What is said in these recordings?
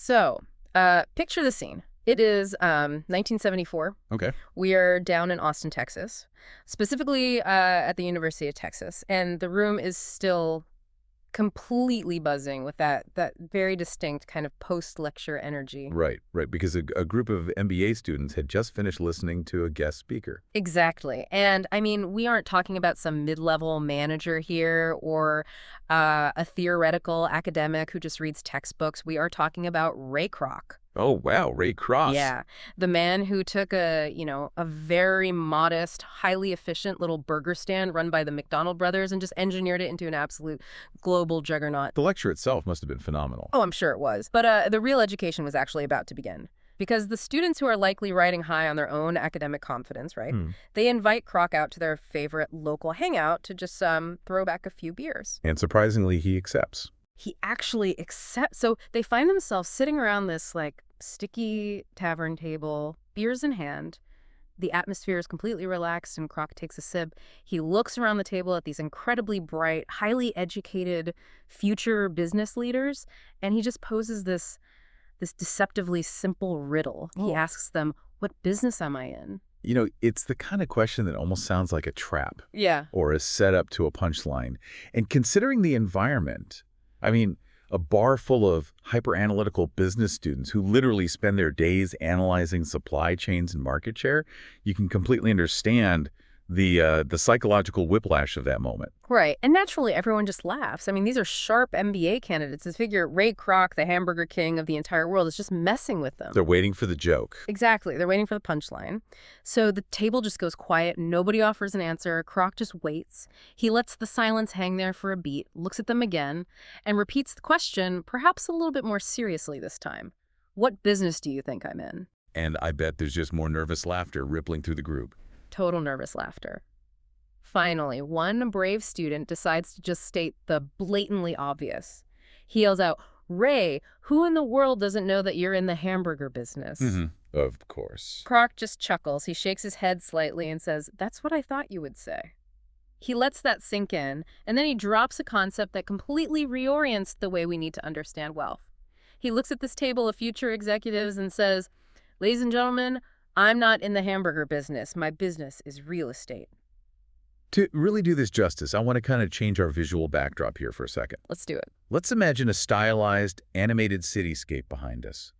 So, picture the scene. It is 1974. Okay. We are down in Austin, Texas, specifically at the University of Texas, and the room is still completely buzzing with that very distinct kind of post-lecture energy. Right, because a group of MBA students had just finished listening to a guest speaker. Exactly. And I mean, we aren't talking about some mid-level manager here or a theoretical academic who just reads textbooks. We are talking about Ray Kroc. Oh, wow, Ray Kroc. Yeah, the man who took a very modest, highly efficient little burger stand run by the McDonald brothers and just engineered it into an absolute global juggernaut. The lecture itself must have been phenomenal. Oh, I'm sure it was. But the real education was actually about to begin. Because the students who are likely riding high on their own academic confidence, right, they invite Kroc out to their favorite local hangout to just throw back a few beers. And surprisingly, he accepts. He actually accepts. So they find themselves sitting around this, like, sticky tavern table, beers in hand. The atmosphere is completely relaxed, and Kroc takes a sip. He looks around the table at these incredibly bright, highly educated future business leaders, and he just poses this deceptively simple riddle. Oh. He asks them, "What business am I in?" You know, it's the kind of question that almost sounds like a trap. Yeah. Or a setup to a punchline. And considering the environment, I mean, a bar full of hyper-analytical business students who literally spend their days analyzing supply chains and market share, you can completely understand the psychological whiplash of that moment. Right. And naturally, everyone just laughs. I mean, these are sharp MBA candidates. They figure Ray Kroc, the hamburger king of the entire world, is just messing with them. They're waiting for the joke. Exactly. They're waiting for the punchline. So the table just goes quiet. Nobody offers an answer. Kroc just waits. He lets the silence hang there for a beat, looks at them again, and repeats the question, perhaps a little bit more seriously this time. What business do you think I'm in? And I bet there's just more nervous laughter rippling through the group. Total nervous laughter. Finally, one brave student decides to just state the blatantly obvious. He yells out, "Ray, who in the world doesn't know that you're in the hamburger business?" Of course. Kroc just chuckles. He shakes his head slightly and says, "That's what I thought you would say." He lets that sink in, and then he drops a concept that completely reorients the way we need to understand wealth. He looks at this table of future executives and says, "Ladies and gentlemen, I'm not in the hamburger business. My business is real estate." To really do this justice, I want to kind of change our visual backdrop here for a second. Let's do it. Let's imagine a stylized, animated cityscape behind us.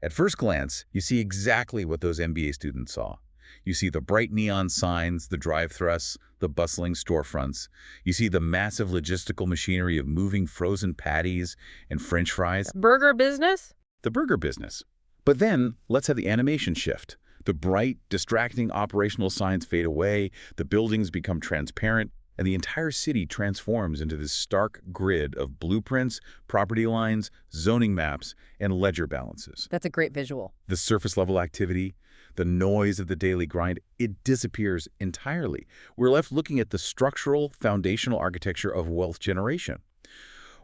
At first glance, you see exactly what those MBA students saw. You see the bright neon signs, the drive thrusts, the bustling storefronts. You see the massive logistical machinery of moving frozen patties and French fries. Burger business? The burger business. But then, let's have the animation shift. The bright, distracting operational signs fade away, the buildings become transparent, and the entire city transforms into this stark grid of blueprints, property lines, zoning maps, and ledger balances. That's a great visual. The surface-level activity, the noise of the daily grind, it disappears entirely. We're left looking at the structural, foundational architecture of wealth generation.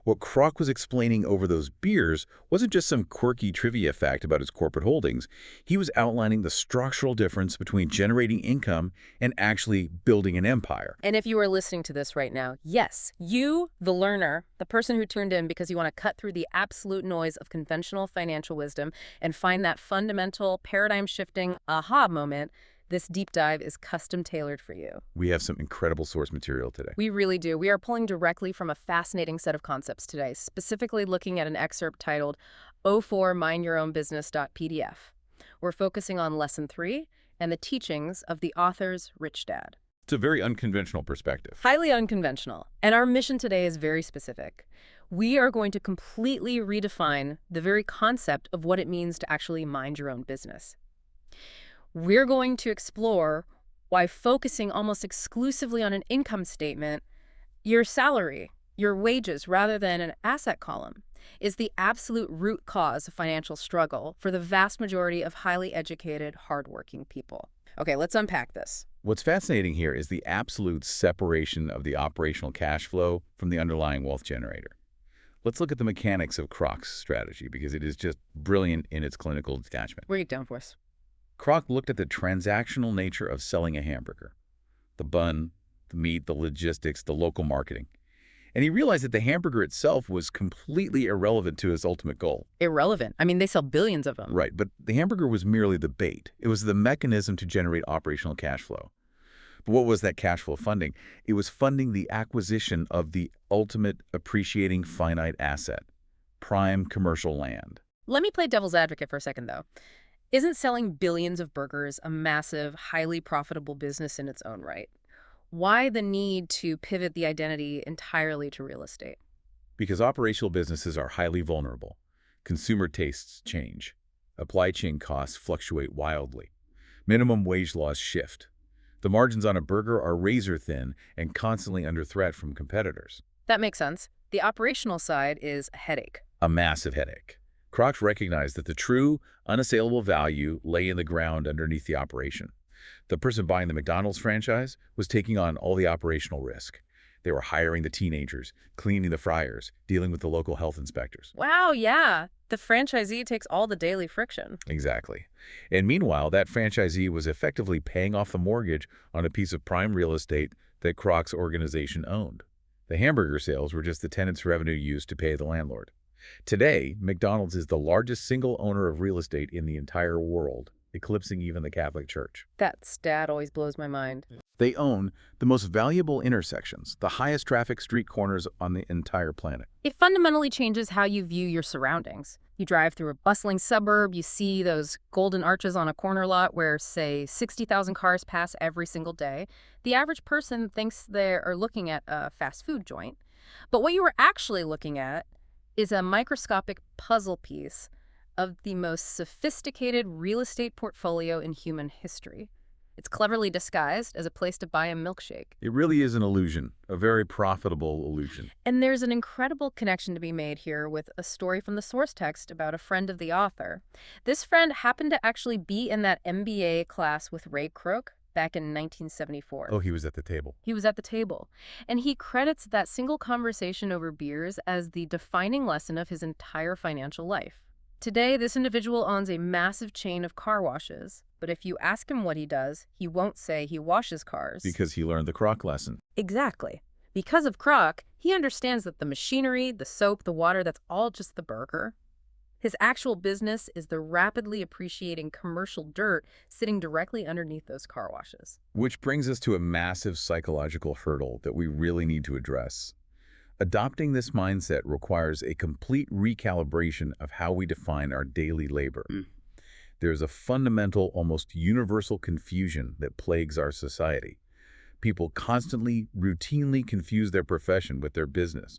What Kroc was explaining over those beers wasn't just some quirky trivia fact about his corporate holdings. He was outlining the structural difference between generating income and actually building an empire. And if you are listening to this right now, yes, you, the learner, the person who tuned in because you want to cut through the absolute noise of conventional financial wisdom and find that fundamental, paradigm-shifting aha moment, this deep dive is custom tailored for you. We have some incredible source material today. We really do. We are pulling directly from a fascinating set of concepts today, specifically looking at an excerpt titled 04 mindyourownbusiness.pdf. We're focusing on Lesson 3 and the teachings of the author's rich dad. It's a very unconventional perspective. Highly unconventional. And our mission today is very specific. We are going to completely redefine the very concept of what it means to actually mind your own business. We're going to explore why focusing almost exclusively on an income statement, your salary, your wages, rather than an asset column, is the absolute root cause of financial struggle for the vast majority of highly educated, hardworking people. Okay, let's unpack this. What's fascinating here is the absolute separation of the operational cash flow from the underlying wealth generator. Let's look at the mechanics of Kroc's strategy because it is just brilliant in its clinical detachment. Break it down for us. Kroc looked at the transactional nature of selling a hamburger. The bun, the meat, the logistics, the local marketing. And he realized that the hamburger itself was completely irrelevant to his ultimate goal. Irrelevant. I mean, they sell billions of them. Right, but the hamburger was merely the bait. It was the mechanism to generate operational cash flow. But what was that cash flow funding? It was funding the acquisition of the ultimate appreciating finite asset, prime commercial land. Let me play devil's advocate for a second, though. Isn't selling billions of burgers a massive, highly profitable business in its own right? Why the need to pivot the identity entirely to real estate? Because operational businesses are highly vulnerable. Consumer tastes change. Supply chain costs fluctuate wildly. Minimum wage laws shift. The margins on a burger are razor thin and constantly under threat from competitors. That makes sense. The operational side is a headache. A massive headache. Kroc recognized that the true, unassailable value lay in the ground underneath the operation. The person buying the McDonald's franchise was taking on all the operational risk. They were hiring the teenagers, cleaning the fryers, dealing with the local health inspectors. Wow, yeah. The franchisee takes all the daily friction. Exactly. And meanwhile, that franchisee was effectively paying off the mortgage on a piece of prime real estate that Kroc's organization owned. The hamburger sales were just the tenant's revenue used to pay the landlord. Today, McDonald's is the largest single owner of real estate in the entire world, eclipsing even the Catholic Church. That stat always blows my mind. They own the most valuable intersections, the highest traffic street corners on the entire planet. It fundamentally changes how you view your surroundings. You drive through a bustling suburb, you see those golden arches on a corner lot where, say, 60,000 cars pass every single day. The average person thinks they are looking at a fast food joint. But what you are actually looking at is a microscopic puzzle piece of the most sophisticated real estate portfolio in human history. It's cleverly disguised as a place to buy a milkshake. It really is an illusion, a very profitable illusion. And there's an incredible connection to be made here with a story from the source text about a friend of the author. This friend happened to actually be in that MBA class with Ray Kroc back in 1974. Oh, he was at the table. He was at the table. And he credits that single conversation over beers as the defining lesson of his entire financial life. Today, this individual owns a massive chain of car washes. But if you ask him what he does, he won't say he washes cars. Because he learned the Kroc lesson. Exactly. Because of Kroc, he understands that the machinery, the soap, the water, that's all just the burger. His actual business is the rapidly appreciating commercial dirt sitting directly underneath those car washes. Which brings us to a massive psychological hurdle that we really need to address. Adopting this mindset requires a complete recalibration of how we define our daily labor. There's a fundamental, almost universal confusion that plagues our society. People constantly, routinely confuse their profession with their business.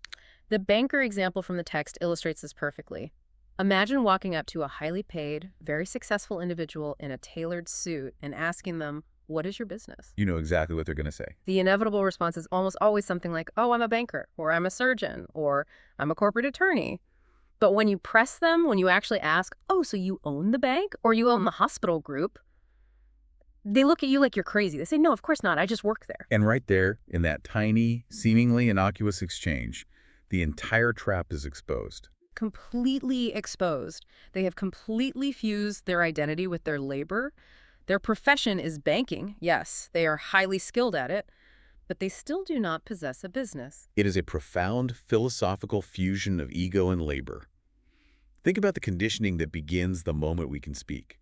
The banker example from the text illustrates this perfectly. Imagine walking up to a highly paid, very successful individual in a tailored suit and asking them, "What is your business?" You know exactly what they're going to say. The inevitable response is almost always something like, "Oh, I'm a banker," or "I'm a surgeon," or "I'm a corporate attorney." But when you press them, when you actually ask, "Oh, so you own the bank or you own the hospital group?" they look at you like you're crazy. They say, "No, of course not. I just work there." And right there, in that tiny, seemingly innocuous exchange, the entire trap is exposed. Completely exposed. They have completely fused their identity with their labor. Their profession is banking. Yes, they are highly skilled at it, but they still do not possess a business. It is a profound philosophical fusion of ego and labor. Think about the conditioning that begins the moment we can speak.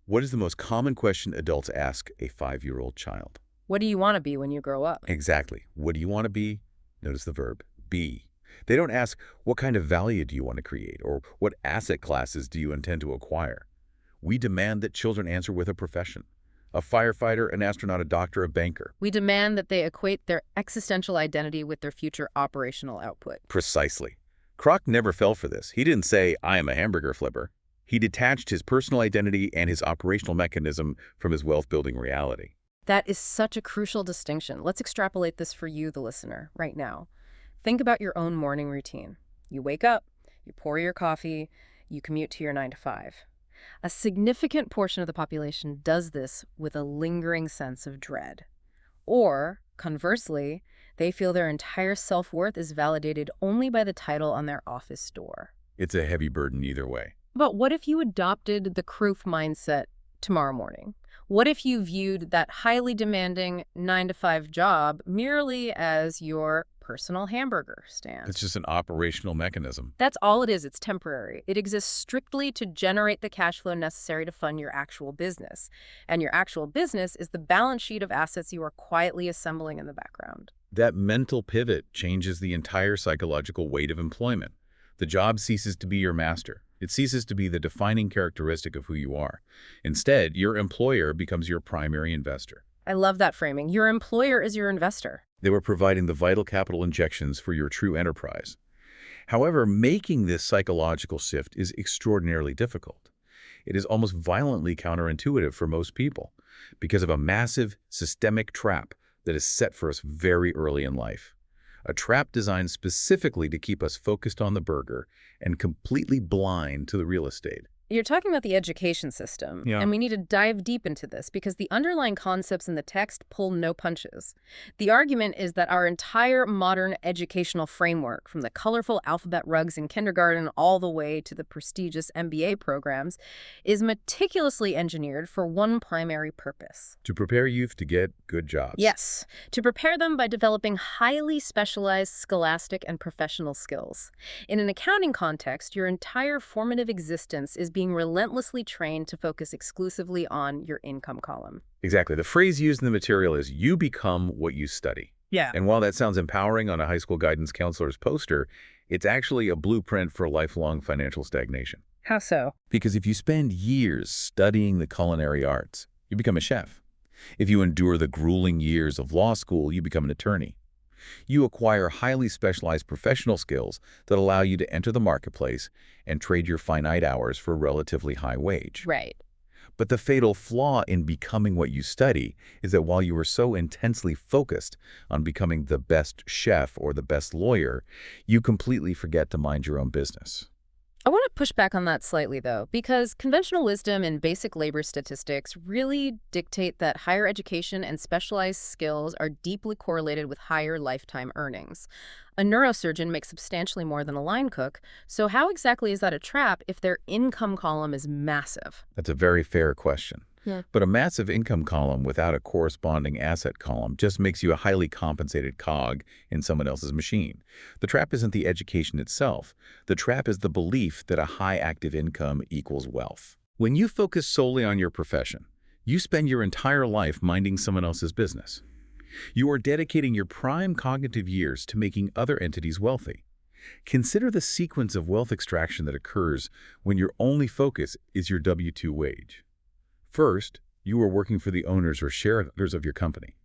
What is the most common question adults ask a 5-year-old child? What do you want to be when you grow up? Exactly. What do you want to be? Notice the verb, be. They don't ask, what kind of value do you want to create? Or what asset classes do you intend to acquire? We demand that children answer with a profession. A firefighter, an astronaut, a doctor, a banker. We demand that they equate their existential identity with their future operational output. Precisely. Kroc never fell for this. He didn't say, I am a hamburger flipper. He detached his personal identity and his operational mechanism from his wealth-building reality. That is such a crucial distinction. Let's extrapolate this for you, the listener, right now. Think about your own morning routine. You wake up, you pour your coffee, you commute to your 9 to 5. A significant portion of the population does this with a lingering sense of dread. Or, conversely, they feel their entire self-worth is validated only by the title on their office door. It's a heavy burden either way. But what if you adopted the Kroc mindset tomorrow morning? What if you viewed that highly demanding 9 to 5 job merely as your personal hamburger stand. It's just an operational mechanism. That's all it is. It's temporary. It exists strictly to generate the cash flow necessary to fund your actual business. And your actual business is the balance sheet of assets you are quietly assembling in the background. That mental pivot changes the entire psychological weight of employment. The job ceases to be your master. It ceases to be the defining characteristic of who you are. Instead, your employer becomes your primary investor. I love that framing. Your employer is your investor. They were providing the vital capital injections for your true enterprise. However, making this psychological shift is extraordinarily difficult. It is almost violently counterintuitive for most people because of a massive systemic trap that is set for us very early in life. A trap designed specifically to keep us focused on the burger and completely blind to the real estate. You're talking about the education system, Yeah. and we need to dive deep into this because the underlying concepts in the text pull no punches. The argument is that our entire modern educational framework, from the colorful alphabet rugs in kindergarten all the way to the prestigious MBA programs, is meticulously engineered for one primary purpose. To prepare youth to get good jobs. Yes, to prepare them by developing highly specialized scholastic and professional skills. In an accounting context, your entire formative existence is being relentlessly trained to focus exclusively on your income column. Exactly. The phrase used in the material is, "You become what you study." Yeah. And while that sounds empowering on a high school guidance counselor's poster, it's actually a blueprint for lifelong financial stagnation. How so? Because if you spend years studying the culinary arts, you become a chef. If you endure the grueling years of law school, you become an attorney. You acquire highly specialized professional skills that allow you to enter the marketplace and trade your finite hours for a relatively high wage. Right. But the fatal flaw in becoming what you study is that while you are so intensely focused on becoming the best chef or the best lawyer, you completely forget to mind your own business. I want to push back on that slightly, though, because conventional wisdom and basic labor statistics really dictate that higher education and specialized skills are deeply correlated with higher lifetime earnings. A neurosurgeon makes substantially more than a line cook, so how exactly is that a trap if their income column is massive? That's a very fair question. Yeah. But a massive income column without a corresponding asset column just makes you a highly compensated cog in someone else's machine. The trap isn't the education itself. The trap is the belief that a high active income equals wealth. When you focus solely on your profession, you spend your entire life minding someone else's business. You are dedicating your prime cognitive years to making other entities wealthy. Consider the sequence of wealth extraction that occurs when your only focus is your W-2 wage. First, you are working for the owners or shareholders of your company.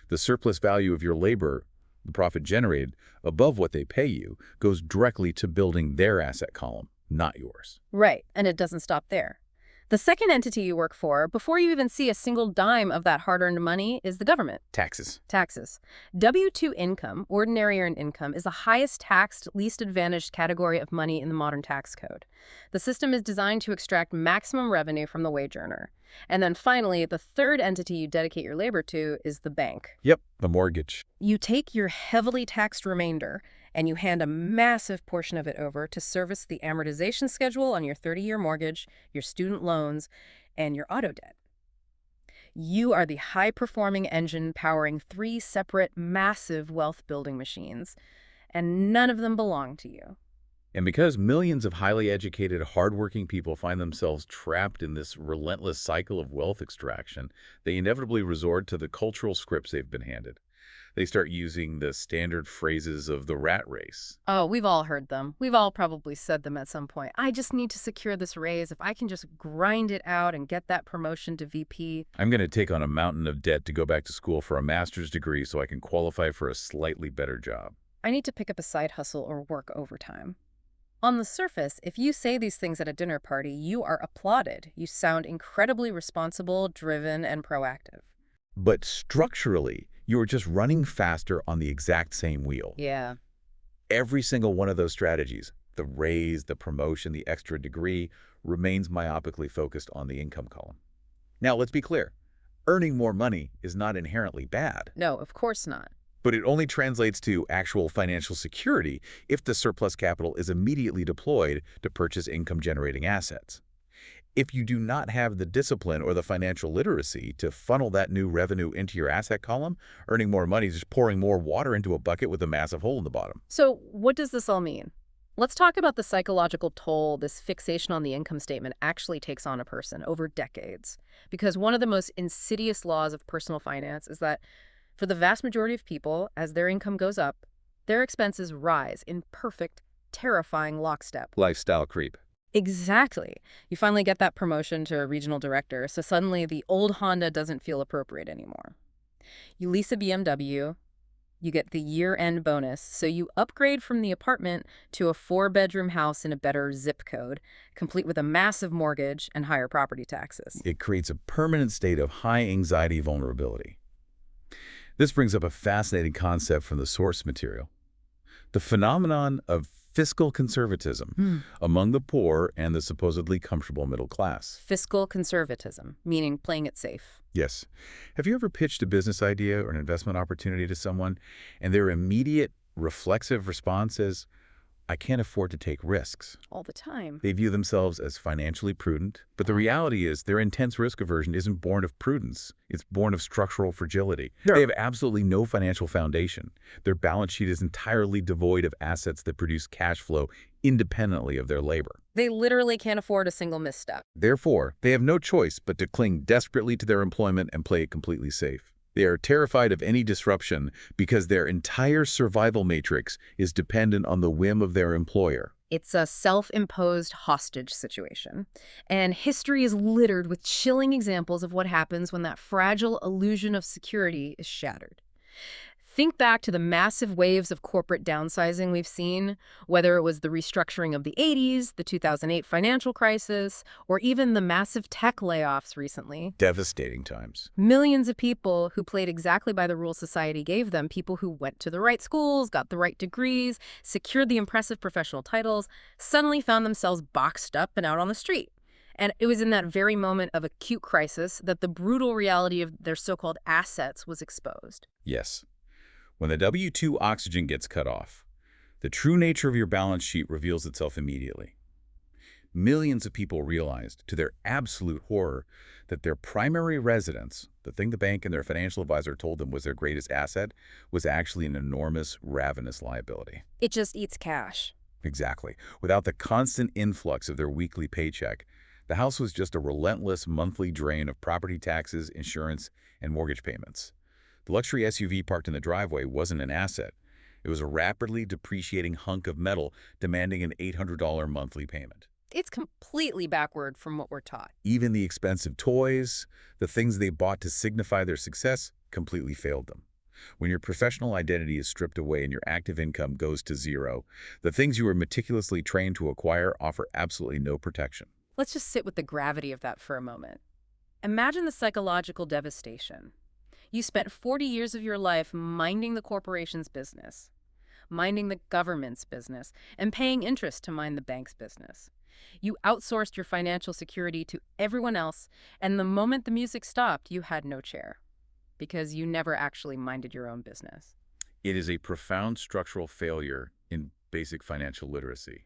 The surplus value of your labor, the profit generated above what they pay you, goes directly to building their asset column, not yours. Right, and it doesn't stop there. The second entity you work for, before you even see a single dime of that hard-earned money, is the government. Taxes. Taxes. W-2 income, ordinary earned income, is the highest taxed, least advantaged category of money in the modern tax code. The system is designed to extract maximum revenue from the wage earner. And then finally, the third entity you dedicate your labor to is the bank. Yep, the mortgage. You take your heavily taxed remainder and you hand a massive portion of it over to service the amortization schedule on your 30-year mortgage, your student loans, and your auto debt. You are the high-performing engine powering 3 separate, massive wealth-building machines, and none of them belong to you. And because millions of highly educated, hardworking people find themselves trapped in this relentless cycle of wealth extraction, they inevitably resort to the cultural scripts they've been handed. They start using the standard phrases of the rat race. Oh, we've all heard them. We've all probably said them at some point. I just need to secure this raise. If I can just grind it out and get that promotion to VP. I'm going to take on a mountain of debt to go back to school for a master's degree so I can qualify for a slightly better job. I need to pick up a side hustle or work overtime. On the surface, if you say these things at a dinner party, you are applauded. You sound incredibly responsible, driven, and proactive. But structurally, you're just running faster on the exact same wheel. Yeah. Every single one of those strategies, the raise, the promotion, the extra degree, remains myopically focused on the income column. Now, let's be clear. Earning more money is not inherently bad. No, of course not. But it only translates to actual financial security if the surplus capital is immediately deployed to purchase income-generating assets. If you do not have the discipline or the financial literacy to funnel that new revenue into your asset column, earning more money is just pouring more water into a bucket with a massive hole in the bottom. So what does this all mean? Let's talk about the psychological toll this fixation on the income statement actually takes on a person over decades. Because one of the most insidious laws of personal finance is that for the vast majority of people, as their income goes up, their expenses rise in perfect, terrifying lockstep. Lifestyle creep. Exactly. You finally get that promotion to a regional director, so suddenly the old Honda doesn't feel appropriate anymore. You lease a BMW, you get the year-end bonus, so you upgrade from the apartment to a 4-bedroom house in a better zip code, complete with a massive mortgage and higher property taxes. It creates a permanent state of high anxiety vulnerability. This brings up a fascinating concept from the source material: the phenomenon of fiscal conservatism among the poor and the supposedly comfortable middle class. Fiscal conservatism, meaning playing it safe. Yes. Have you ever pitched a business idea or an investment opportunity to someone, and their immediate reflexive response is, "I can't afford to take risks"? All the time. They view themselves as financially prudent, but the reality is their intense risk aversion isn't born of prudence. It's born of structural fragility. Sure. They have absolutely no financial foundation. Their balance sheet is entirely devoid of assets that produce cash flow independently of their labor. They literally can't afford a single misstep. Therefore, they have no choice but to cling desperately to their employment and play it completely safe. They are terrified of any disruption because their entire survival matrix is dependent on the whim of their employer. It's a self-imposed hostage situation. And history is littered with chilling examples of what happens when that fragile illusion of security is shattered. Think back to the massive waves of corporate downsizing we've seen, whether it was the restructuring of the 80s, the 2008 financial crisis, or even the massive tech layoffs recently. Devastating times. Millions of people who played exactly by the rules society gave them, people who went to the right schools, got the right degrees, secured the impressive professional titles, suddenly found themselves boxed up and out on the street. And it was in that very moment of acute crisis that the brutal reality of their so-called assets was exposed. Yes. When the W-2 oxygen gets cut off, the true nature of your balance sheet reveals itself immediately. Millions of people realized, to their absolute horror, that their primary residence, the thing the bank and their financial advisor told them was their greatest asset, was actually an enormous, ravenous liability. It just eats cash. Exactly. Without the constant influx of their weekly paycheck, the house was just a relentless monthly drain of property taxes, insurance, and mortgage payments. The luxury SUV parked in the driveway wasn't an asset. It was a rapidly depreciating hunk of metal demanding an $800 monthly payment. It's completely backward from what we're taught. Even the expensive toys, the things they bought to signify their success, completely failed them. When your professional identity is stripped away and your active income goes to zero, the things you were meticulously trained to acquire offer absolutely no protection. Let's just sit with the gravity of that for a moment. Imagine the psychological devastation. You spent 40 years of your life minding the corporation's business, minding the government's business, and paying interest to mind the bank's business. You outsourced your financial security to everyone else, and the moment the music stopped, you had no chair, because you never actually minded your own business. It is a profound structural failure in basic financial literacy.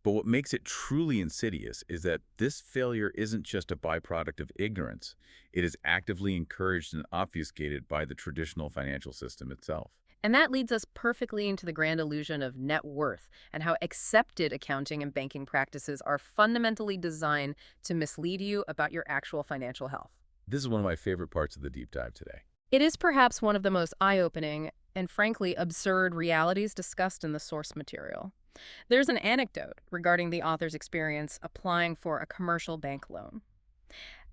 But what makes it truly insidious is that this failure isn't just a byproduct of ignorance. It is actively encouraged and obfuscated by the traditional financial system itself. And that leads us perfectly into the grand illusion of net worth and how accepted accounting and banking practices are fundamentally designed to mislead you about your actual financial health. This is one of my favorite parts of the deep dive today. It is perhaps one of the most eye-opening and frankly absurd realities discussed in the source material. There's an anecdote regarding the author's experience applying for a commercial bank loan.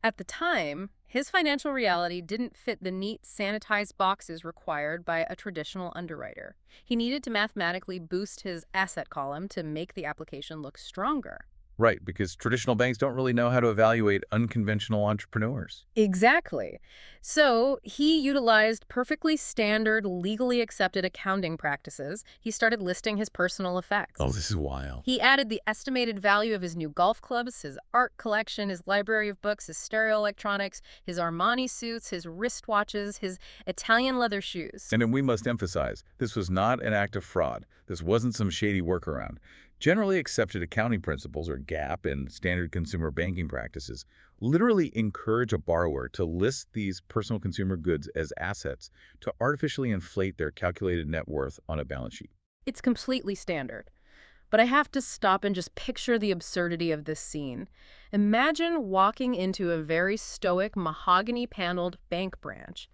At the time, his financial reality didn't fit the neat, sanitized boxes required by a traditional underwriter. He needed to mathematically boost his asset column to make the application look stronger. Right, because traditional banks don't really know how to evaluate unconventional entrepreneurs. Exactly. So he utilized perfectly standard, legally accepted accounting practices. He started listing his personal effects. Oh, this is wild. He added the estimated value of his new golf clubs, his art collection, his library of books, his stereo electronics, his Armani suits, his wristwatches, his Italian leather shoes. And then we must emphasize, this was not an act of fraud. This wasn't some shady workaround. Generally accepted accounting principles, or GAAP, and standard consumer banking practices literally encourage a borrower to list these personal consumer goods as assets to artificially inflate their calculated net worth on a balance sheet. It's completely standard. But I have to stop and just picture the absurdity of this scene. Imagine walking into a very stoic, mahogany-paneled bank branch,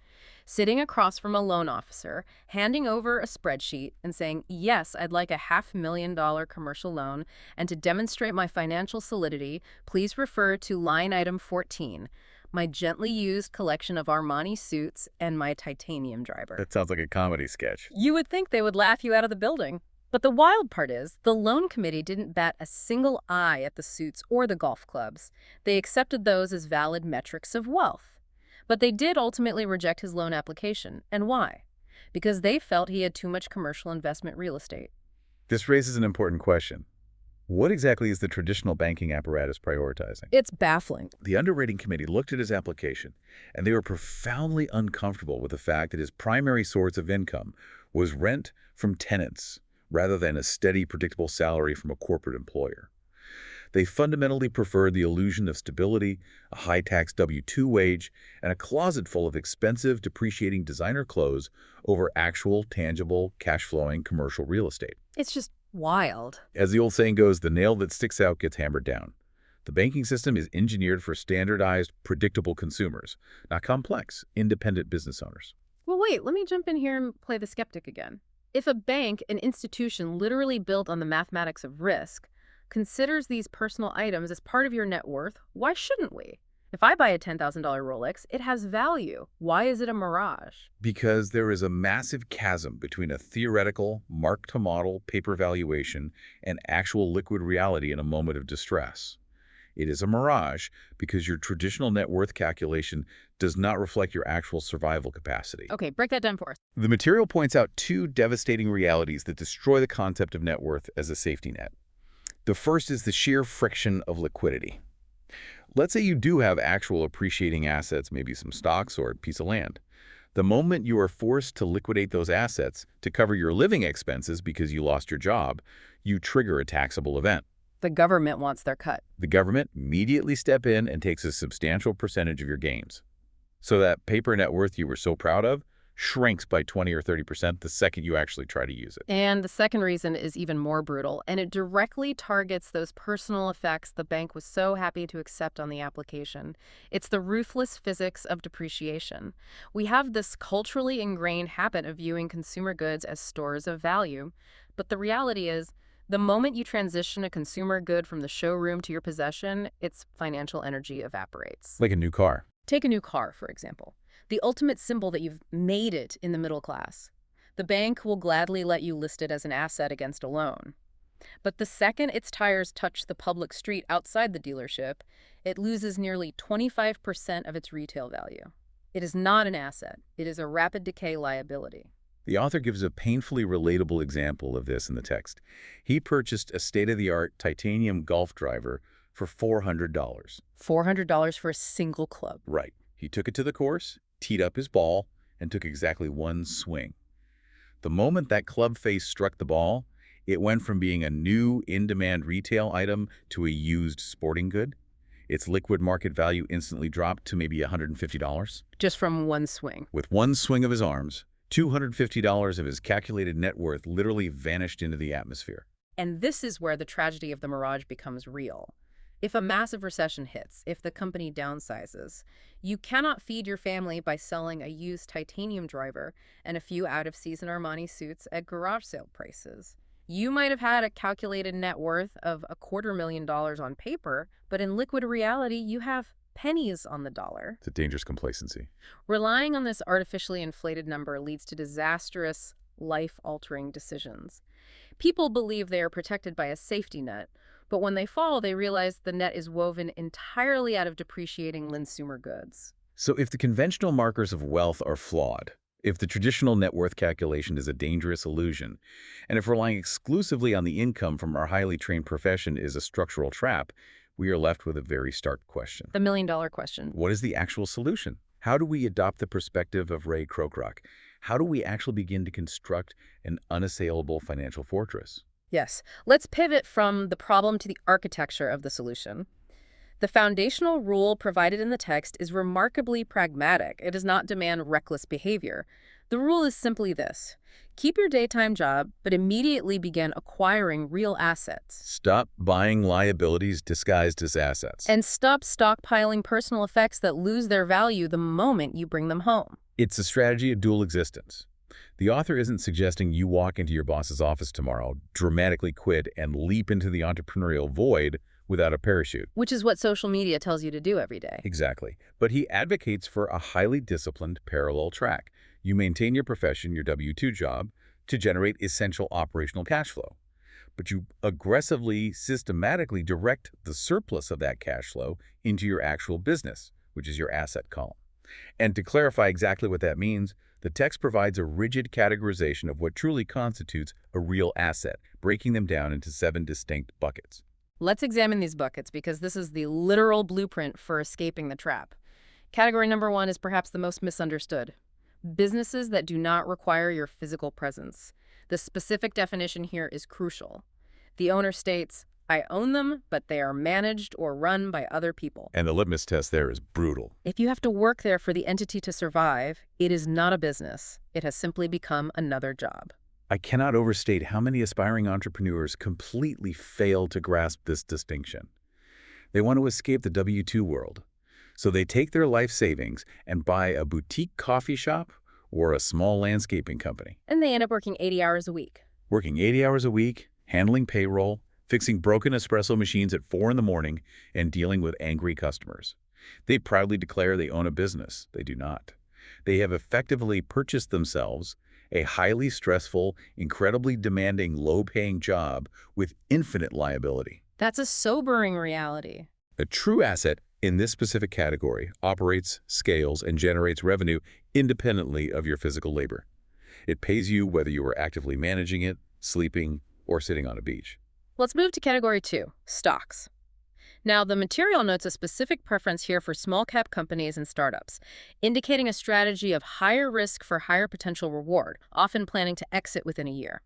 sitting across from a loan officer, handing over a spreadsheet and saying, "Yes, I'd like a $500,000 commercial loan, and to demonstrate my financial solidity, please refer to line item 14, my gently used collection of Armani suits and my titanium driver." That sounds like a comedy sketch. You would think they would laugh you out of the building. But the wild part is, the loan committee didn't bat a single eye at the suits or the golf clubs. They accepted those as valid metrics of wealth. But they did ultimately reject his loan application. And why? Because they felt he had too much commercial investment real estate. This raises an important question. What exactly is the traditional banking apparatus prioritizing? It's baffling. The underwriting committee looked at his application, and they were profoundly uncomfortable with the fact that his primary source of income was rent from tenants, rather than a steady, predictable salary from a corporate employer. They fundamentally preferred the illusion of stability, a high-tax W-2 wage, and a closet full of expensive, depreciating designer clothes over actual, tangible, cash-flowing commercial real estate. It's just wild. As the old saying goes, the nail that sticks out gets hammered down. The banking system is engineered for standardized, predictable consumers, not complex, independent business owners. Well, wait, let me jump in here and play the skeptic again. If a bank, an institution literally built on the mathematics of risk, considers these personal items as part of your net worth, why shouldn't we? If I buy a $10,000 Rolex, it has value. Why is it a mirage? Because there is a massive chasm between a theoretical, mark-to-model paper valuation and actual liquid reality in a moment of distress. It is a mirage because your traditional net worth calculation does not reflect your actual survival capacity. Okay, break that down for us. The material points out two devastating realities that destroy the concept of net worth as a safety net. The first is the sheer friction of liquidity. Let's say you do have actual appreciating assets, maybe some stocks or a piece of land. The moment you are forced to liquidate those assets to cover your living expenses because you lost your job, you trigger a taxable event. The government wants their cut. The government immediately step in and takes a substantial percentage of your gains. So that paper net worth you were so proud of shrinks by 20 or 30% the second you actually try to use it. And the second reason is even more brutal, and it directly targets those personal effects the bank was so happy to accept on the application. It's the ruthless physics of depreciation. We have this culturally ingrained habit of viewing consumer goods as stores of value, but the reality is, the moment you transition a consumer good from the showroom to your possession, its financial energy evaporates. Like a new car. Take a new car, for example. The ultimate symbol that you've made it in the middle class. The bank will gladly let you list it as an asset against a loan. But the second its tires touch the public street outside the dealership, it loses nearly 25% of its retail value. It is not an asset. It is a rapid decay liability. The author gives a painfully relatable example of this in the text. He purchased a state-of-the-art titanium golf driver for $400. $400 for a single club. Right. He took it to the course, teed up his ball, and took exactly one swing. The moment that club face struck the ball, it went from being a new, in-demand retail item to a used sporting good. Its liquid market value instantly dropped to maybe $150. Just from one swing. With one swing of his arms, $250 of his calculated net worth literally vanished into the atmosphere. And this is where the tragedy of the mirage becomes real. If a massive recession hits, if the company downsizes, you cannot feed your family by selling a used titanium driver and a few out-of-season Armani suits at garage sale prices. You might have had a calculated net worth of $250,000 on paper, but in liquid reality, you have pennies on the dollar. It's a dangerous complacency. Relying on this artificially inflated number leads to disastrous, life-altering decisions. People believe they are protected by a safety net, but when they fall, they realize the net is woven entirely out of depreciating consumer goods. So if the conventional markers of wealth are flawed, if the traditional net worth calculation is a dangerous illusion, and if relying exclusively on the income from our highly trained profession is a structural trap, we are left with a very stark question. The million-dollar question. What is the actual solution? How do we adopt the perspective of Ray Kroc? How do we actually begin to construct an unassailable financial fortress? Yes. Let's pivot from the problem to the architecture of the solution. The foundational rule provided in the text is remarkably pragmatic. It does not demand reckless behavior. The rule is simply this: keep your daytime job, but immediately begin acquiring real assets. Stop buying liabilities disguised as assets. And stop stockpiling personal effects that lose their value the moment you bring them home. It's a strategy of dual existence. The author isn't suggesting you walk into your boss's office tomorrow, dramatically quit, and leap into the entrepreneurial void without a parachute. Which is what social media tells you to do every day. Exactly. But he advocates for a highly disciplined parallel track. You maintain your profession, your W-2 job, to generate essential operational cash flow. But you aggressively, systematically direct the surplus of that cash flow into your actual business, which is your asset column. And to clarify exactly what that means, the text provides a rigid categorization of what truly constitutes a real asset, breaking them down into 7 distinct buckets. Let's examine these buckets because this is the literal blueprint for escaping the trap. Category number 1 is perhaps the most misunderstood: businesses that do not require your physical presence. The specific definition here is crucial. The owner states, "I own them, but they are managed or run by other people." And the litmus test there is brutal. If you have to work there for the entity to survive, it is not a business. It has simply become another job. I cannot overstate how many aspiring entrepreneurs completely fail to grasp this distinction. They want to escape the W-2 world, so they take their life savings and buy a boutique coffee shop or a small landscaping company. And they end up working 80 hours a week. Working 80 hours a week, handling payroll, fixing broken espresso machines at 4 in the morning, and dealing with angry customers. They proudly declare they own a business. They do not. They have effectively purchased themselves a highly stressful, incredibly demanding, low-paying job with infinite liability. That's a sobering reality. A true asset in this specific category operates, scales, and generates revenue independently of your physical labor. It pays you whether you are actively managing it, sleeping, or sitting on a beach. Let's move to category 2, stocks. Now, the material notes a specific preference here for small-cap companies and startups, indicating a strategy of higher risk for higher potential reward, often planning to exit within a year.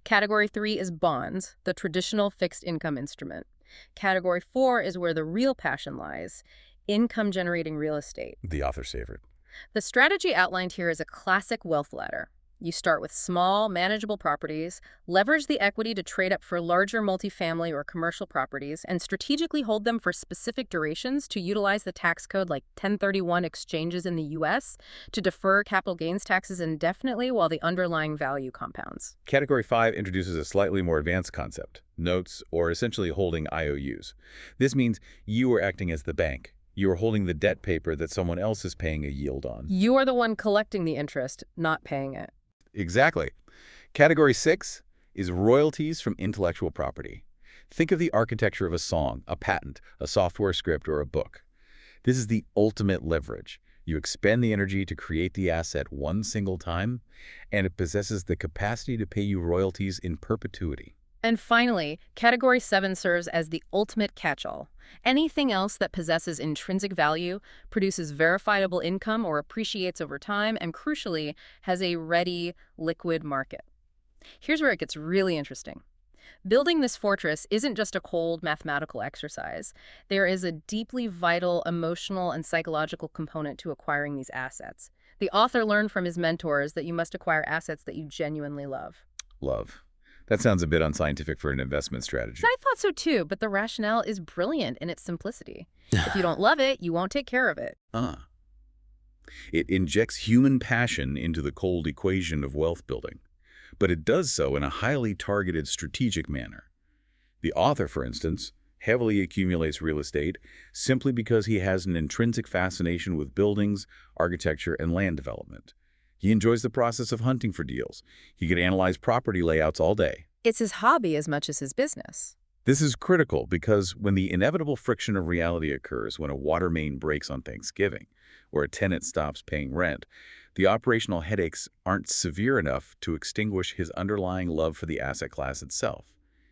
Category 3 is bonds, the traditional fixed income instrument. Category 4 is where the real passion lies: income-generating real estate. The author's favorite. The strategy outlined here is a classic wealth ladder. You start with small, manageable properties, leverage the equity to trade up for larger multifamily or commercial properties, and strategically hold them for specific durations to utilize the tax code like 1031 exchanges in the U.S. to defer capital gains taxes indefinitely while the underlying value compounds. Category 5 introduces a slightly more advanced concept: notes, or essentially holding IOUs. This means you are acting as the bank. You are holding the debt paper that someone else is paying a yield on. You are the one collecting the interest, not paying it. Exactly. Category 6 is royalties from intellectual property. Think of the architecture of a song, a patent, a software script, or a book. This is the ultimate leverage. You expend the energy to create the asset one single time, and it possesses the capacity to pay you royalties in perpetuity. And finally, Category 7 serves as the ultimate catch-all. Anything else that possesses intrinsic value, produces verifiable income or appreciates over time, and crucially, has a ready, liquid market. Here's where it gets really interesting. Building this fortress isn't just a cold mathematical exercise. There is a deeply vital emotional and psychological component to acquiring these assets. The author learned from his mentors that you must acquire assets that you genuinely love. Love. That sounds a bit unscientific for an investment strategy. I thought so too, but the rationale is brilliant in its simplicity. If you don't love it, you won't take care of it. It injects human passion into the cold equation of wealth building, but it does so in a highly targeted, strategic manner. The author, for instance, heavily accumulates real estate simply because he has an intrinsic fascination with buildings, architecture, and land development. He enjoys the process of hunting for deals. He could analyze property layouts all day. It's his hobby as much as his business. This is critical because when the inevitable friction of reality occurs, when a water main breaks on Thanksgiving or a tenant stops paying rent, the operational headaches aren't severe enough to extinguish his underlying love for the asset class itself.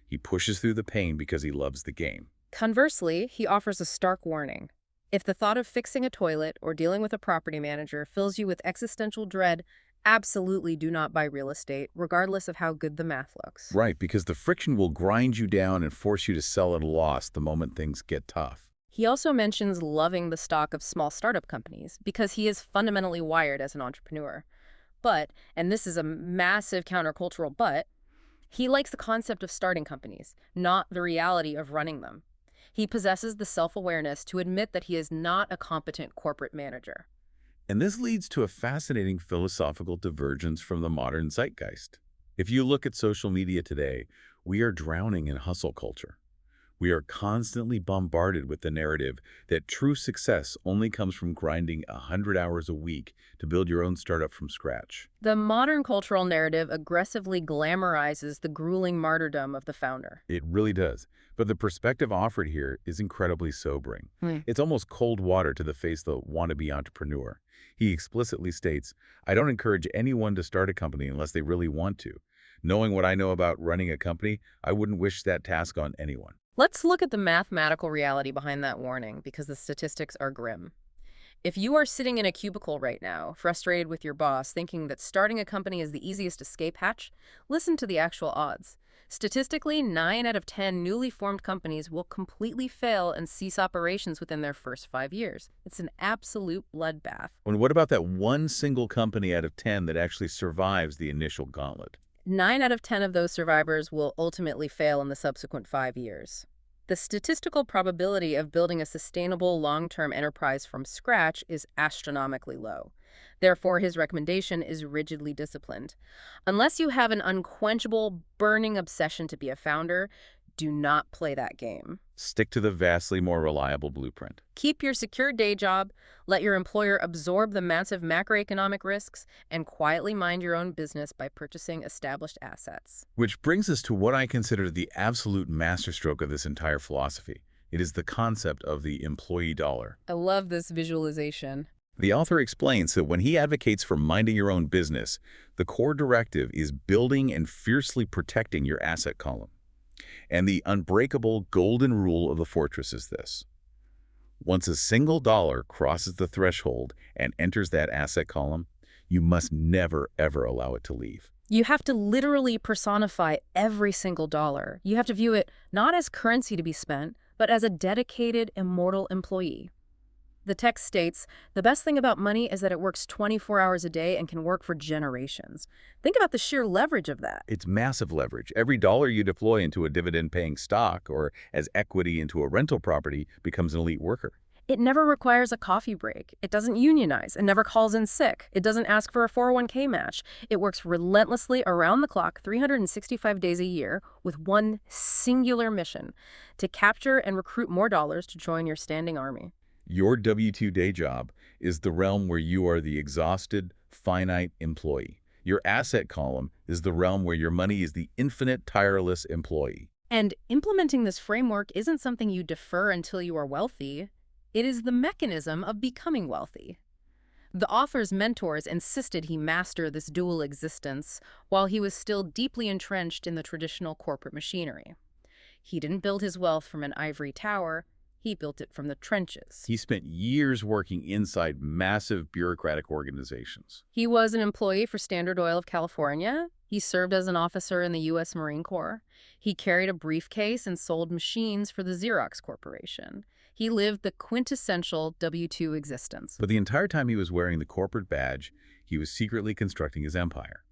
He pushes through the pain because he loves the game. Conversely, he offers a stark warning. If the thought of fixing a toilet or dealing with a property manager fills you with existential dread, Absolutely do not buy real estate, regardless of how good the math looks. Right, because the friction will grind you down and force you to sell at a loss the moment things get tough. He also mentions loving the stock of small startup companies because he is fundamentally wired as an entrepreneur. But, and this is a massive countercultural but, he likes the concept of starting companies, not the reality of running them. He possesses the self-awareness to admit that he is not a competent corporate manager. And this leads to a fascinating philosophical divergence from the modern zeitgeist. If you look at social media today, we are drowning in hustle culture. We are constantly bombarded with the narrative that true success only comes from grinding 100 hours a week to build your own startup from scratch. The modern cultural narrative aggressively glamorizes the grueling martyrdom of the founder. It really does. But the perspective offered here is incredibly sobering. Hmm. It's almost cold water to the face of the wannabe entrepreneur. He explicitly states, "I don't encourage anyone to start a company unless they really want to. Knowing what I know about running a company, I wouldn't wish that task on anyone." Let's look at the mathematical reality behind that warning because the statistics are grim. If you are sitting in a cubicle right now, frustrated with your boss, thinking that starting a company is the easiest escape hatch, listen to the actual odds. Statistically, 9 out of 10 newly formed companies will completely fail and cease operations within their first 5 years. It's an absolute bloodbath. And what about that one single company out of 10 that actually survives the initial gauntlet? 9 out of 10 of those survivors will ultimately fail in the subsequent 5 years. The statistical probability of building a sustainable long-term enterprise from scratch is astronomically low. Therefore, his recommendation is rigidly disciplined. Unless you have an unquenchable, burning obsession to be a founder, do not play that game. Stick to the vastly more reliable blueprint. Keep your secure day job, let your employer absorb the massive macroeconomic risks, and quietly mind your own business by purchasing established assets. Which brings us to what I consider the absolute masterstroke of this entire philosophy. It is the concept of the employee dollar. I love this visualization. The author explains that when he advocates for minding your own business, the core directive is building and fiercely protecting your asset column. And the unbreakable golden rule of the fortress is this: once a single dollar crosses the threshold and enters that asset column, you must never, ever allow it to leave. You have to literally personify every single dollar. You have to view it not as currency to be spent, but as a dedicated, immortal employee. The text states, the best thing about money is that it works 24 hours a day and can work for generations. Think about the sheer leverage of that. It's massive leverage. Every dollar you deploy into a dividend-paying stock or as equity into a rental property becomes an elite worker. It never requires a coffee break. It doesn't unionize. It never calls in sick. It doesn't ask for a 401k match. It works relentlessly around the clock, 365 days a year, with one singular mission: to capture and recruit more dollars to join your standing army. Your W-2 day job is the realm where you are the exhausted, finite employee. Your asset column is the realm where your money is the infinite, tireless employee. And implementing this framework isn't something you defer until you are wealthy. It is the mechanism of becoming wealthy. The author's mentors insisted he master this dual existence while he was still deeply entrenched in the traditional corporate machinery. He didn't build his wealth from an ivory tower. He built it from the trenches. He spent years working inside massive bureaucratic organizations. He was an employee for Standard Oil of California. He served as an officer in the U.S. Marine Corps. He carried a briefcase and sold machines for the Xerox Corporation. He lived the quintessential W-2 existence. But the entire time he was wearing the corporate badge, he was secretly constructing his empire.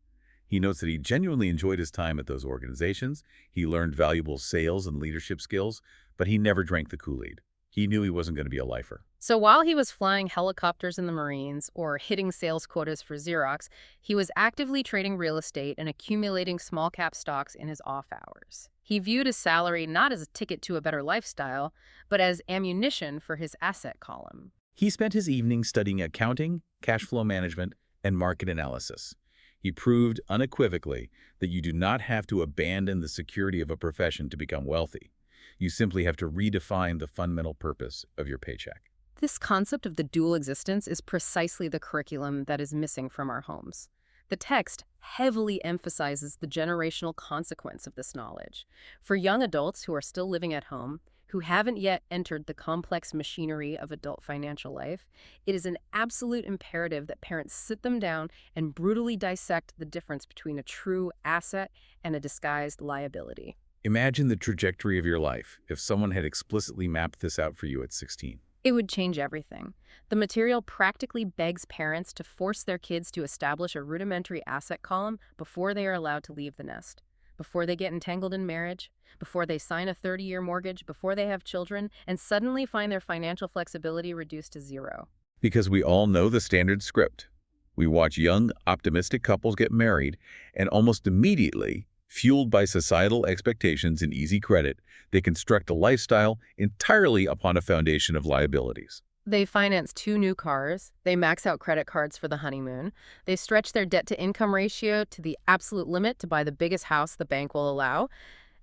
He notes that he genuinely enjoyed his time at those organizations. He learned valuable sales and leadership skills, but he never drank the Kool-Aid. He knew he wasn't going to be a lifer. So while he was flying helicopters in the Marines or hitting sales quotas for Xerox, he was actively trading real estate and accumulating small-cap stocks in his off hours. He viewed his salary not as a ticket to a better lifestyle, but as ammunition for his asset column. He spent his evenings studying accounting, cash flow management, and market analysis. He proved unequivocally that you do not have to abandon the security of a profession to become wealthy. You simply have to redefine the fundamental purpose of your paycheck. This concept of the dual existence is precisely the curriculum that is missing from our homes. The text heavily emphasizes the generational consequence of this knowledge. For young adults who are still living at home, who haven't yet entered the complex machinery of adult financial life, it is an absolute imperative that parents sit them down and brutally dissect the difference between a true asset and a disguised liability. Imagine the trajectory of your life if someone had explicitly mapped this out for you at 16. It would change everything. The material practically begs parents to force their kids to establish a rudimentary asset column before they are allowed to leave the nest, before they get entangled in marriage, before they sign a 30-year mortgage, before they have children, and suddenly find their financial flexibility reduced to zero. Because we all know the standard script. We watch young, optimistic couples get married, and almost immediately, fueled by societal expectations and easy credit, they construct a lifestyle entirely upon a foundation of liabilities. They finance 2 new cars, they max out credit cards for the honeymoon, they stretch their debt-to-income ratio to the absolute limit to buy the biggest house the bank will allow,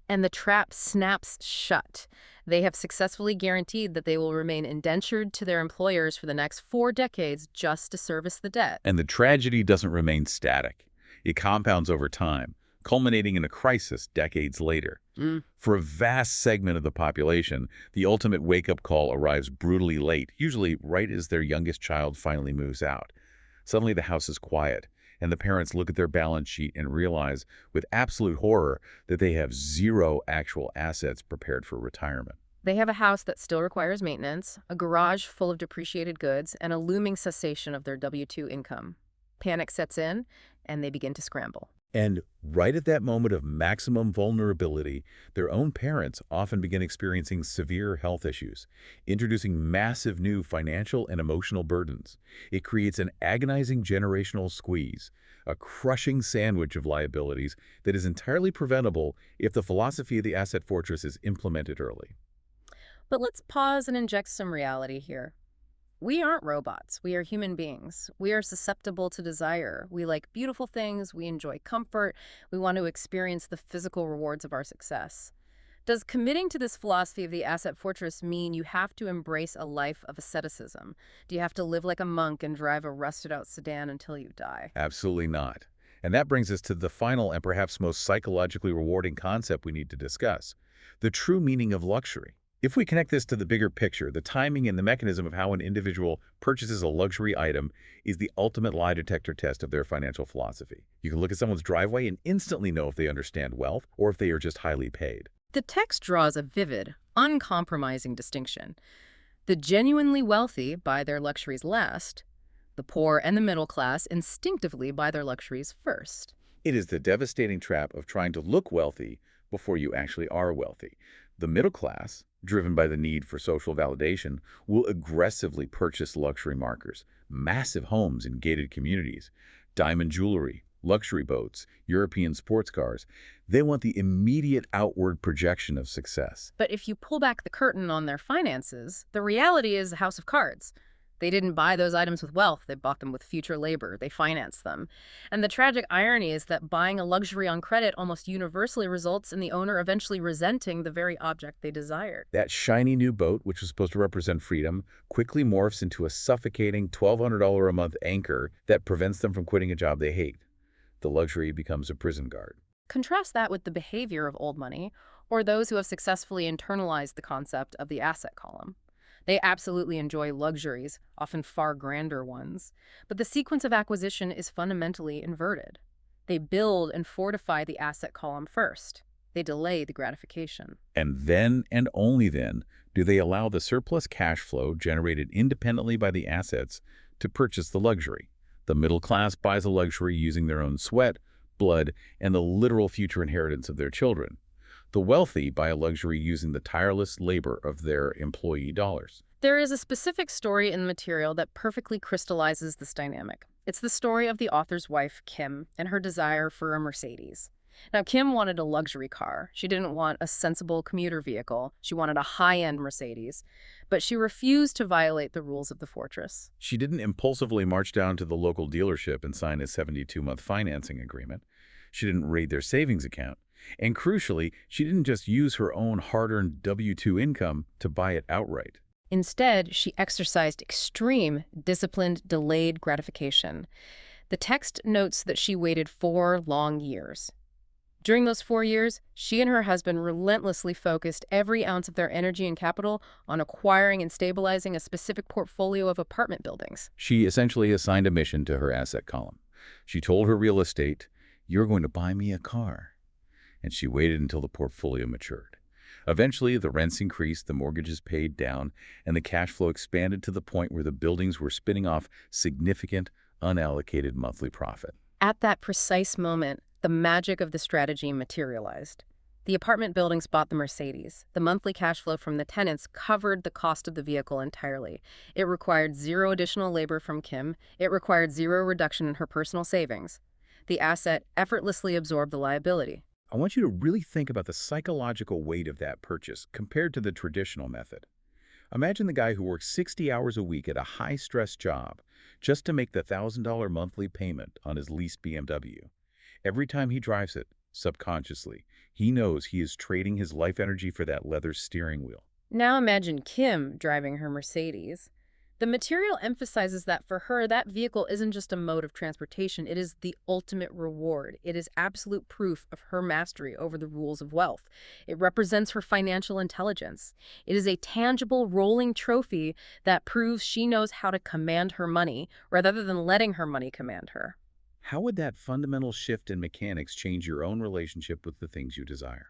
and the trap snaps shut. They have successfully guaranteed that they will remain indentured to their employers for the next 4 decades just to service the debt. And the tragedy doesn't remain static. It compounds over time, culminating in a crisis decades later. For a vast segment of the population, the ultimate wake-up call arrives brutally late, usually right as their youngest child finally moves out. Suddenly the house is quiet, and the parents look at their balance sheet and realize with absolute horror that they have zero actual assets prepared for retirement. They have a house that still requires maintenance, a garage full of depreciated goods, and a looming cessation of their W-2 income. Panic sets in, and they begin to scramble. And right at that moment of maximum vulnerability, their own parents often begin experiencing severe health issues, introducing massive new financial and emotional burdens. It creates an agonizing generational squeeze, a crushing sandwich of liabilities that is entirely preventable if the philosophy of the asset fortress is implemented early. But let's pause and inject some reality here. We aren't robots. We are human beings. We are susceptible to desire. We like beautiful things. We enjoy comfort. We want to experience the physical rewards of our success. Does committing to this philosophy of the asset fortress mean you have to embrace a life of asceticism? Do you have to live like a monk and drive a rusted-out sedan until you die? Absolutely not. And that brings us to the final and perhaps most psychologically rewarding concept we need to discuss, the true meaning of luxury. If we connect this to the bigger picture, the timing and the mechanism of how an individual purchases a luxury item is the ultimate lie detector test of their financial philosophy. You can look at someone's driveway and instantly know if they understand wealth or if they are just highly paid. The text draws a vivid, uncompromising distinction. The genuinely wealthy buy their luxuries last. The poor and the middle class instinctively buy their luxuries first. It is the devastating trap of trying to look wealthy before you actually are wealthy. The middle class, driven by the need for social validation, will aggressively purchase luxury markers, massive homes in gated communities, diamond jewelry, luxury boats, European sports cars. They want the immediate outward projection of success. But if you pull back the curtain on their finances, the reality is a house of cards. They didn't buy those items with wealth. They bought them with future labor. They financed them. And the tragic irony is that buying a luxury on credit almost universally results in the owner eventually resenting the very object they desired. That shiny new boat, which was supposed to represent freedom, quickly morphs into a suffocating $1,200 a month anchor that prevents them from quitting a job they hate. The luxury becomes a prison guard. Contrast that with the behavior of old money, or those who have successfully internalized the concept of the asset column. They absolutely enjoy luxuries, often far grander ones, but the sequence of acquisition is fundamentally inverted. They build and fortify the asset column first. They delay the gratification. And then, and only then, do they allow the surplus cash flow generated independently by the assets to purchase the luxury. The middle class buys a luxury using their own sweat, blood, and the literal future inheritance of their children. The wealthy buy a luxury using the tireless labor of their employee dollars. There is a specific story in the material that perfectly crystallizes this dynamic. It's the story of the author's wife, Kim, and her desire for a Mercedes. Now, Kim wanted a luxury car. She didn't want a sensible commuter vehicle. She wanted a high-end Mercedes. But she refused to violate the rules of the fortress. She didn't impulsively march down to the local dealership and sign a 72-month financing agreement. She didn't raid their savings account. And crucially, she didn't just use her own hard-earned W-2 income to buy it outright. Instead, she exercised extreme, disciplined, delayed gratification. The text notes that she waited 4 long years. During those 4 years, she and her husband relentlessly focused every ounce of their energy and capital on acquiring and stabilizing a specific portfolio of apartment buildings. She essentially assigned a mission to her asset column. She told her real estate, "You're going to buy me a car." And she waited until the portfolio matured. Eventually, the rents increased, the mortgages paid down, and the cash flow expanded to the point where the buildings were spinning off significant, unallocated monthly profit. At that precise moment, the magic of the strategy materialized. The apartment buildings bought the Mercedes. The monthly cash flow from the tenants covered the cost of the vehicle entirely. It required zero additional labor from Kim. It required zero reduction in her personal savings. The asset effortlessly absorbed the liability. I want you to really think about the psychological weight of that purchase compared to the traditional method. Imagine the guy who works 60 hours a week at a high-stress job just to make the $1,000 monthly payment on his leased BMW. Every time he drives it, subconsciously, he knows he is trading his life energy for that leather steering wheel. Now imagine Kim driving her Mercedes. The material emphasizes that for her, that vehicle isn't just a mode of transportation, it is the ultimate reward. It is absolute proof of her mastery over the rules of wealth. It represents her financial intelligence. It is a tangible, rolling trophy that proves she knows how to command her money rather than letting her money command her. How would that fundamental shift in mechanics change your own relationship with the things you desire?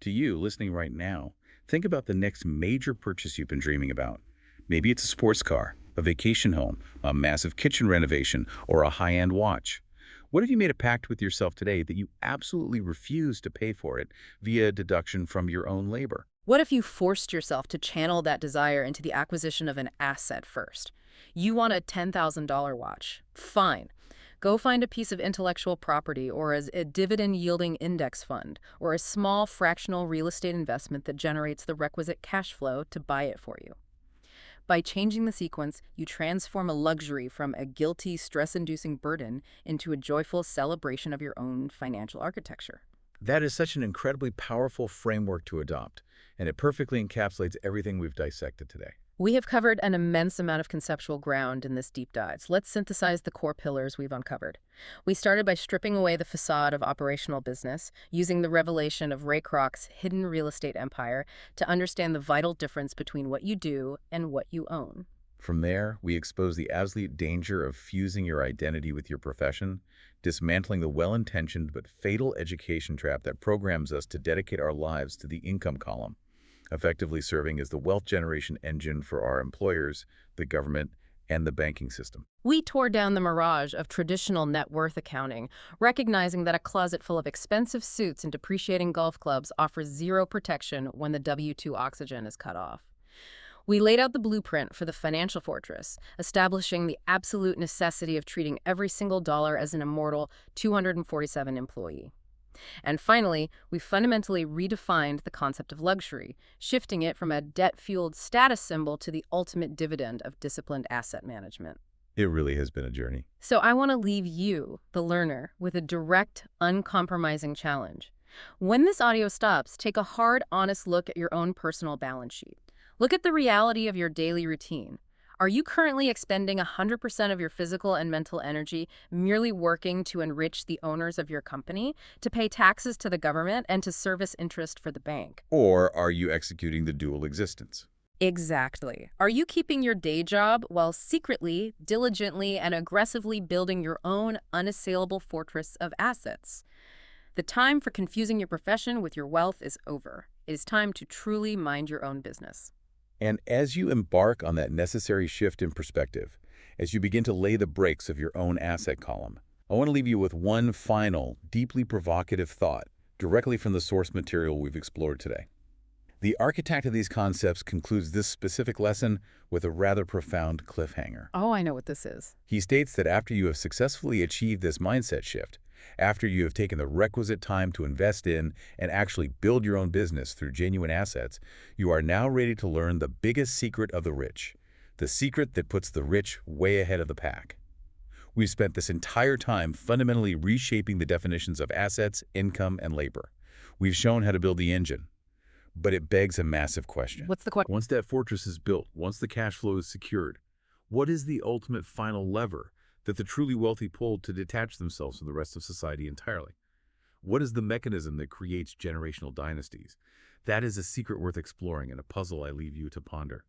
To you, listening right now, think about the next major purchase you've been dreaming about. Maybe it's a sports car, a vacation home, a massive kitchen renovation, or a high-end watch. What if you made a pact with yourself today that you absolutely refuse to pay for it via deduction from your own labor? What if you forced yourself to channel that desire into the acquisition of an asset first? You want a $10,000 watch. Fine. Go find a piece of intellectual property or as a dividend-yielding index fund or a small fractional real estate investment that generates the requisite cash flow to buy it for you. By changing the sequence, you transform a luxury from a guilty, stress-inducing burden into a joyful celebration of your own financial architecture. That is such an incredibly powerful framework to adopt, and it perfectly encapsulates everything we've dissected today. We have covered an immense amount of conceptual ground in this deep dive. So let's synthesize the core pillars we've uncovered. We started by stripping away the facade of operational business, using the revelation of Ray Kroc's hidden real estate empire to understand the vital difference between what you do and what you own. From there, we expose the absolute danger of fusing your identity with your profession, dismantling the well-intentioned but fatal education trap that programs us to dedicate our lives to the income column, effectively serving as the wealth generation engine for our employers, the government, and the banking system. We tore down the mirage of traditional net worth accounting, recognizing that a closet full of expensive suits and depreciating golf clubs offers zero protection when the W-2 oxygen is cut off. We laid out the blueprint for the financial fortress, establishing the absolute necessity of treating every single dollar as an immortal 247 employee. And finally, we fundamentally redefined the concept of luxury, shifting it from a debt-fueled status symbol to the ultimate dividend of disciplined asset management. It really has been a journey. So I want to leave you, the learner, with a direct, uncompromising challenge. When this audio stops, take a hard, honest look at your own personal balance sheet. Look at the reality of your daily routine. Are you currently expending 100% of your physical and mental energy merely working to enrich the owners of your company, to pay taxes to the government, and to service interest for the bank? Or are you executing the dual existence? Exactly. Are you keeping your day job while secretly, diligently, and aggressively building your own unassailable fortress of assets? The time for confusing your profession with your wealth is over. It is time to truly mind your own business. And as you embark on that necessary shift in perspective, as you begin to lay the bricks of your own asset column, I want to leave you with one final, deeply provocative thought directly from the source material we've explored today. The architect of these concepts concludes this specific lesson with a rather profound cliffhanger. Oh, I know what this is. He states that after you have successfully achieved this mindset shift, after you have taken the requisite time to invest in and actually build your own business through genuine assets, you are now ready to learn the biggest secret of the rich, the secret that puts the rich way ahead of the pack. We've spent this entire time fundamentally reshaping the definitions of assets, income, and labor. We've shown how to build the engine, but it begs a massive question. What's the question? Once that fortress is built, once the cash flow is secured, what is the ultimate final lever that the truly wealthy pull to detach themselves from the rest of society entirely? What is the mechanism that creates generational dynasties? That is a secret worth exploring and a puzzle I leave you to ponder.